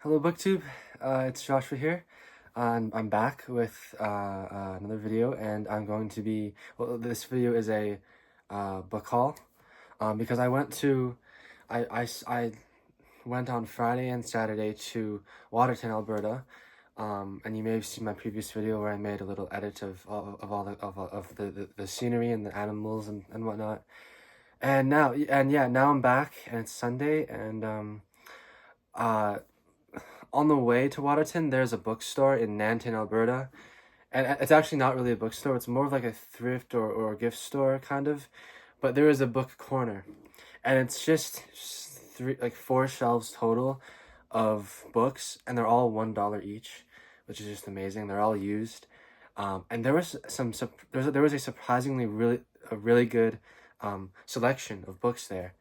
Hello, BookTube. It's Joshua here. I'm back with another video, and I'm going to be, well, this video is a book haul, because I went on Friday and Saturday to Waterton, Alberta, and you may have seen my previous video where I made a little edit of all the scenery and the animals and whatnot. And now I'm back, and it's Sunday, and uh on the way to Waterton, there's a bookstore in Nanton, Alberta. And it's actually not really a bookstore. It's more of like a thrift or a gift store, kind of. But there is a book corner. And it's just four shelves total of books. And they're all $1 each, which is just amazing. They're all used. And there was there was a surprisingly really good selection of books there.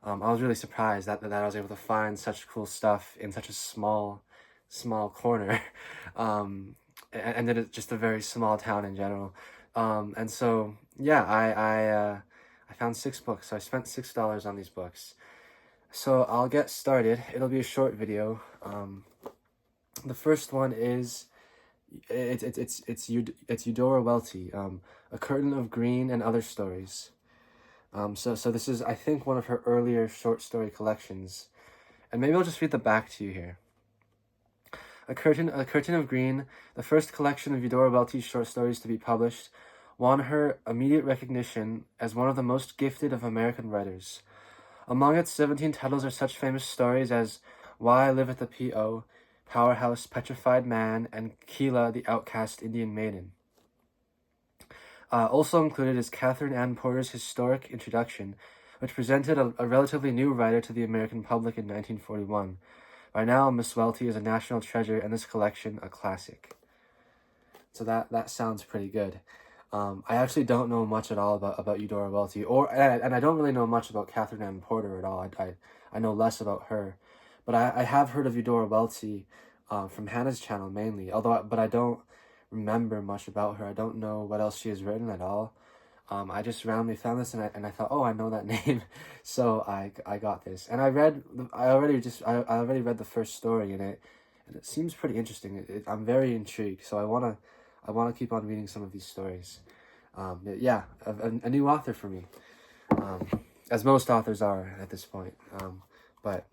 I was really surprised that I was able to find such cool stuff in such a small corner, and then it's just a very small town in general. And so yeah, I found 6 books. So I spent $6 on these books. So I'll get started. It'll be a short video. The first one is it's Eudora Welty, A Curtain of Green and Other Stories. So this is, I think, one of her earlier short story collections. And maybe I'll just read the back to you here. A Curtain of Green, the first collection of Eudora Welty's short stories to be published, won her immediate recognition as one of the most gifted of American writers. Among its 17 titles are such famous stories as Why I Live at the P.O., Powerhouse, Petrified Man, and Keela, the Outcast Indian Maiden. Also included is Catherine Ann Porter's historic introduction, which presented a relatively new writer to the American public in 1941. By now, Miss Welty is a national treasure, and this collection a classic. So that sounds pretty good. I actually don't know much at all about Eudora Welty, and I don't really know much about Catherine Ann Porter at all. I know less about her, but I have heard of Eudora Welty from Hannah's channel mainly. But I don't remember much about her. I don't know what else she has written at all. I just randomly found this, and I thought, oh, I know that name, so I got this, and I already read the first story in it, and it seems pretty interesting. I'm very intrigued, so I wanna keep on reading some of these stories. Yeah, a new author for me, as most authors are at this point. But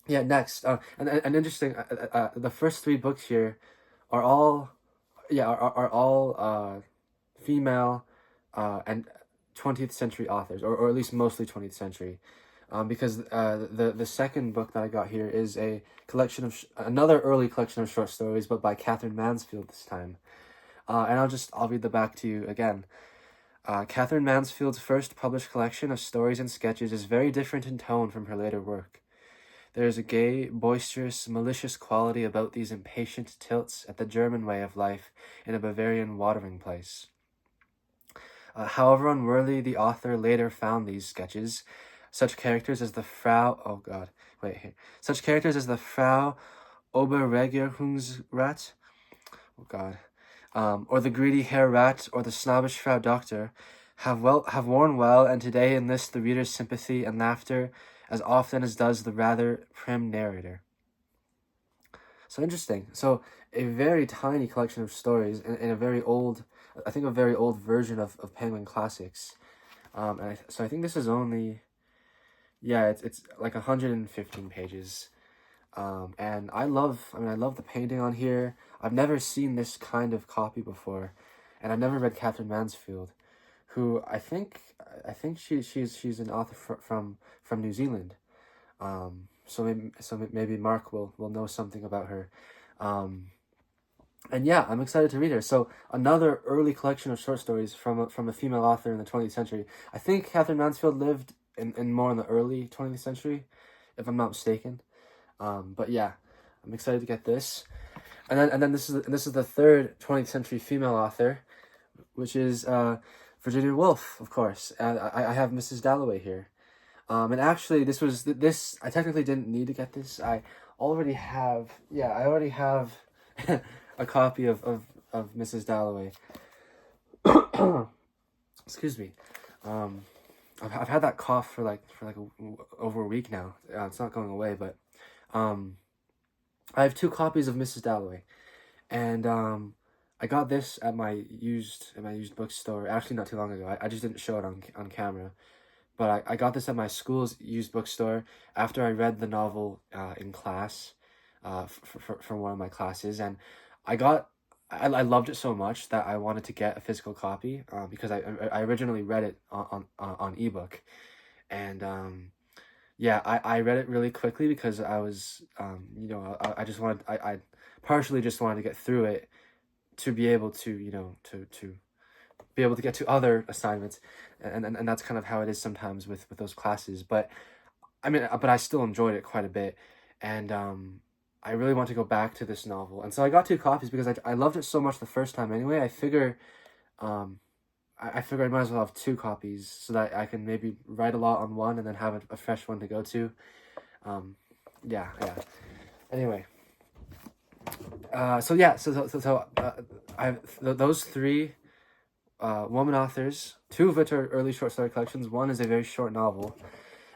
yeah, next, and interesting. The first 3 books here are all female and 20th century authors, or at least mostly 20th century, because the second book that I got here is a collection of another early collection of short stories, but by Catherine Mansfield this time. And I'll read the back to you again. Catherine Mansfield's first published collection of stories and sketches is very different in tone from her later work. There is a gay, boisterous, malicious quality about these impatient tilts at the German way of life in a Bavarian watering place. However unworthy the author later found these sketches, such characters as the Frau Oberregierungsrat, or the greedy Herr Rat, or the snobbish Frau Doctor, have worn well, and today enlist the reader's sympathy and laughter as often as does the rather prim narrator. So interesting. So a very tiny collection of stories in a very old, I think a very old version of Penguin Classics. So I think this is only, yeah, it's like 115 pages. And I love the painting on here. I've never seen this kind of copy before, and I've never read Catherine Mansfield, who I think she's an author from New Zealand. So maybe Mark will know something about her. And yeah, I'm excited to read her. So another early collection of short stories from a female author in the 20th century. I think Catherine Mansfield lived in more in the early 20th century, if I'm not mistaken. But yeah, I'm excited to get this. And then this is the third 20th century female author, which is Virginia Woolf, of course. I have Mrs. Dalloway here. And actually, I technically didn't need to get this. I already have a copy of Mrs. Dalloway. Excuse me. I've had that cough for like over a week now. It's not going away, but I have 2 copies of Mrs. Dalloway, and I got this at my used bookstore. Actually, not too long ago. I just didn't show it on camera, but I got this at my school's used bookstore after I read the novel in class, for one of my classes, and I got. I loved it so much that I wanted to get a physical copy, because I originally read it on ebook, and yeah, I read it really quickly because I was, I just wanted, I partially just wanted to get through it to be able to, to be able to get to other assignments, and that's kind of how it is sometimes with those classes. But I mean, but I still enjoyed it quite a bit, and I really want to go back to this novel, and so I got 2 copies because I loved it so much the first time anyway. Um, I figure I might as well have 2 copies so that I can maybe write a lot on one and then have a fresh one to go to. Yeah. Anyway, so yeah, I have those 3 woman authors, 2 of which are early short story collections. One is a very short novel,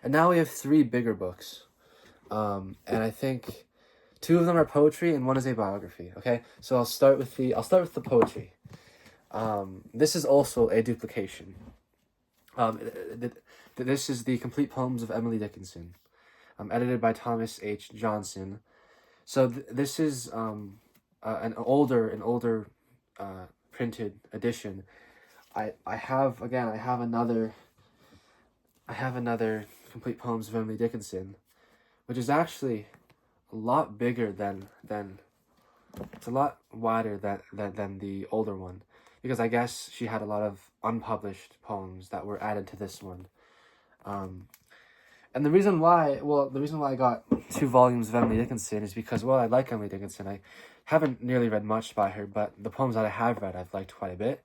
and now we have 3 bigger books. And I think 2 of them are poetry and one is a biography. Okay, so I'll start with the poetry. This is also a duplication. This is the Complete Poems of Emily Dickinson, edited by Thomas H. Johnson. So this is an older printed edition. I have another Complete Poems of Emily Dickinson, which is actually a lot bigger than it's a lot wider than the older one, because I guess she had a lot of unpublished poems that were added to this one. And the reason why I got 2 volumes of Emily Dickinson is because, well, I like Emily Dickinson. I haven't nearly read much by her, but the poems that I have read, I've liked quite a bit.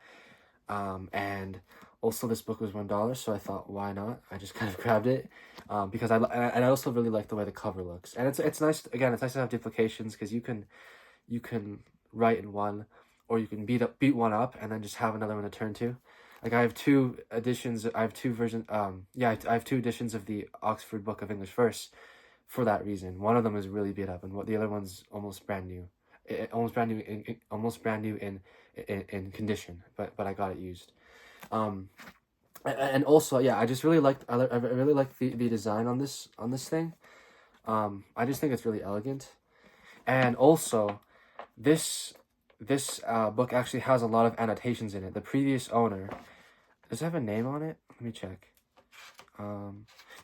And also this book was $1, so I thought, why not? I just kind of grabbed it, because I also really like the way the cover looks. And it's nice, again, it's nice to have duplications, because you can write in one, or you can beat one up and then just have another one to turn to. Like, I have 2 editions. I have 2 versions. I have 2 editions of the Oxford Book of English Verse for that reason. One of them is really beat up, and the other one's almost brand new. Almost brand new in condition, but I got it used. And also, yeah, I just really liked. I really like the design on this thing. I just think it's really elegant, and also, this book actually has a lot of annotations in it. The previous owner, does it have a name on it? Let me check.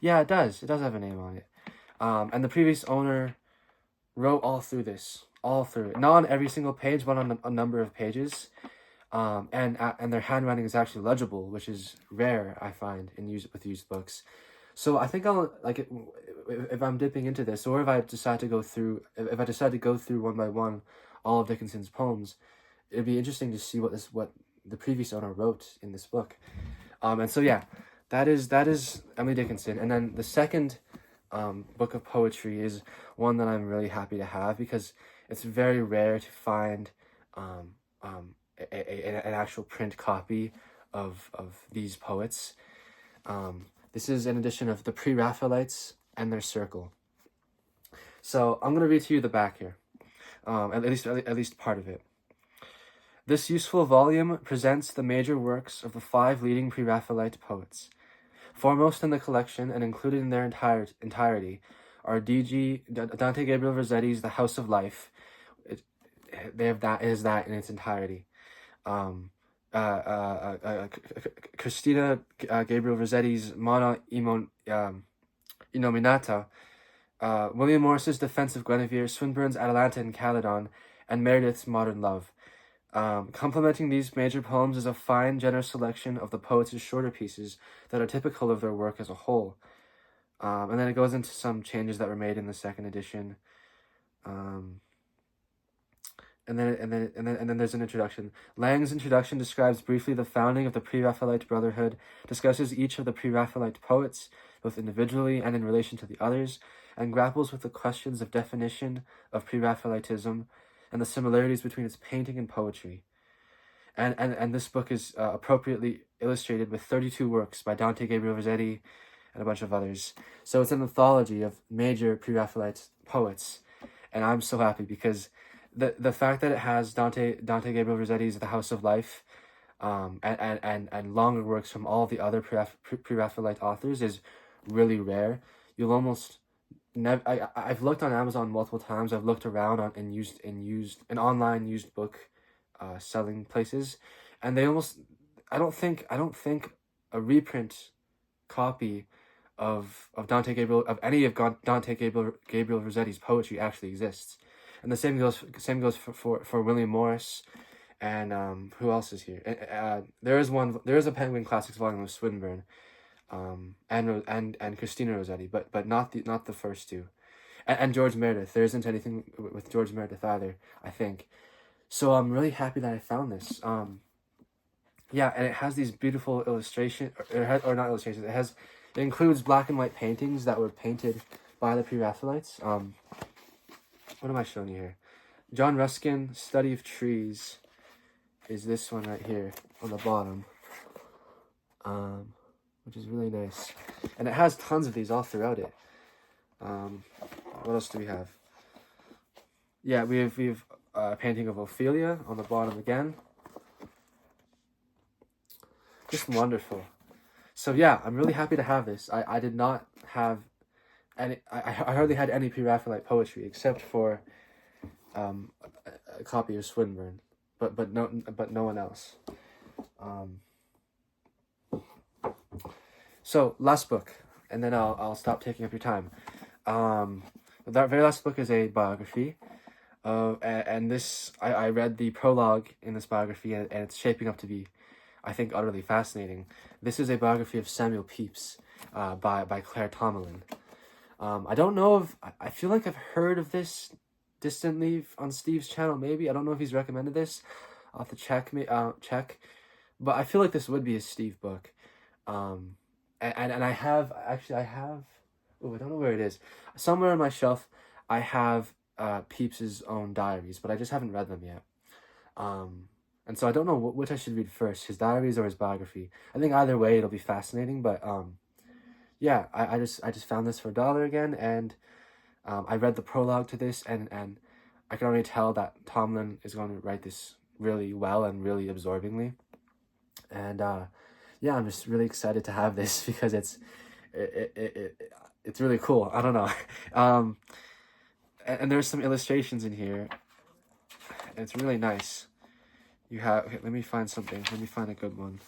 Yeah, it does. It does have a name on it. And the previous owner wrote all through it. Not on every single page, but on a number of pages. And their handwriting is actually legible, which is rare, I find, with used books. So I think I'll, like, if I'm dipping into this, or if I decide to go through one by one all of Dickinson's poems, it'd be interesting to see what the previous owner wrote in this book. And so yeah, that is Emily Dickinson. And then the second book of poetry is one that I'm really happy to have, because it's very rare to find an actual print copy of these poets. This is an edition of the P Rafflites and their Circle. So I'm gonna read to you the back here, at least part of it. This useful volume presents the major works of the 5 leading Pre-Raphaelite poets. Foremost in the collection and included in their entirety are Dante Gabriel Rossetti's The House of Life. It is that in its entirety. Christina Gabriel Rossetti's Mana Innominata, William Morris's Defense of Guinevere, Swinburne's Atalanta and Calydon, and Meredith's Modern Love. Complementing these major poems is a fine, generous selection of the poets' shorter pieces that are typical of their work as a whole. And then it goes into some changes that were made in the second edition. And then there's an introduction. Lang's introduction describes briefly the founding of the Pre-Raphaelite Brotherhood, discusses each of the Pre-Raphaelite poets, both individually and in relation to the others, and grapples with the questions of definition of Pre-Raphaelitism and the similarities between its painting and poetry. And this book is appropriately illustrated with 32 works by Dante Gabriel Rossetti and a bunch of others. So it's an anthology of major Pre-Raphaelite poets. and I'm so happy because the fact that it has Dante Gabriel Rossetti's The House of Life, and longer works from all the other Pre-Raphaelite authors is really rare. You'll almost never. I've looked on Amazon multiple times. I've looked around on in online used book selling places, and they almost. I don't think a reprint copy of Dante Gabriel of any of Dante Gabriel Rossetti's poetry actually exists, and the same goes for William Morris, and who else is here? There is a Penguin Classics volume of Swinburne, and Christina Rossetti, but not the first two, and George Meredith. There isn't anything with George Meredith either, I think. So I'm really happy that I found this. Yeah, and it has these beautiful illustrations, or not illustrations. It includes black and white paintings that were painted by the Pre-Raphaelites. What am I showing you here? John Ruskin, Study of Trees, is this one right here on the bottom, which is really nice, and it has tons of these all throughout it. What else do we have? Yeah, we have a painting of Ophelia on the bottom again. Just wonderful. So yeah, I'm really happy to have this. I did not have any. I hardly had any Pre-Raphaelite poetry except for a copy of Swinburne, but no one else. So last book, and then I'll stop taking up your time. That very last book is a biography, and this I read the prologue in this biography, and it's shaping up to be, I think, utterly fascinating. This is a biography of Samuel Pepys, by Claire Tomalin. I don't know if I feel like I've heard of this distantly on Steve's channel. Maybe I don't know if he's recommended this. I'll have to check, but I feel like this would be a Steve book. And I have. Oh, I don't know where it is. Somewhere on my shelf, I have Pepys's own diaries, but I just haven't read them yet. And so I don't know which I should read first, his diaries or his biography. I think either way it'll be fascinating, but yeah, I just found this for $1 again, and I read the prologue to this, and I can already tell that Tomlin is going to write this really well and really absorbingly. And yeah, I'm just really excited to have this because it's really cool. I don't know. And there's some illustrations in here, and it's really nice. You have, okay, let me find something. Let me find a good one.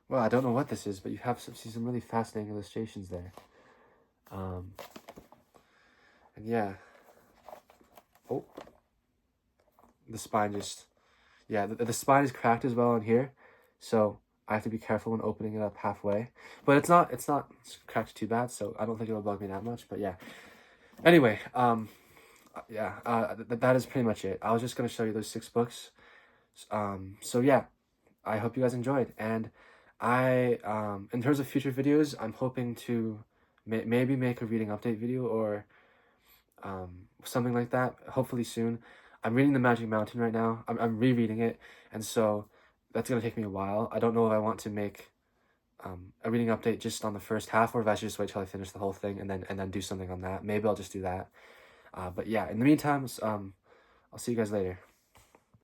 Well, I don't know what this is, but you have some really fascinating illustrations there. And yeah. Oh. The spine just, yeah, the spine is cracked as well in here, so I have to be careful when opening it up halfway. But it's not cracked too bad, so I don't think it'll bug me that much. But yeah. Anyway, yeah, that is pretty much it. I was just gonna show you those 6 books. So yeah, I hope you guys enjoyed, and in terms of future videos, I'm hoping to maybe make a reading update video or something like that, hopefully soon. I'm reading The Magic Mountain right now. I'm rereading it, and so that's gonna take me a while. I don't know if I want to make a reading update just on the first half, or if I should just wait till I finish the whole thing and then do something on that. Maybe I'll just do that. But yeah, in the meantime, I'll see you guys later.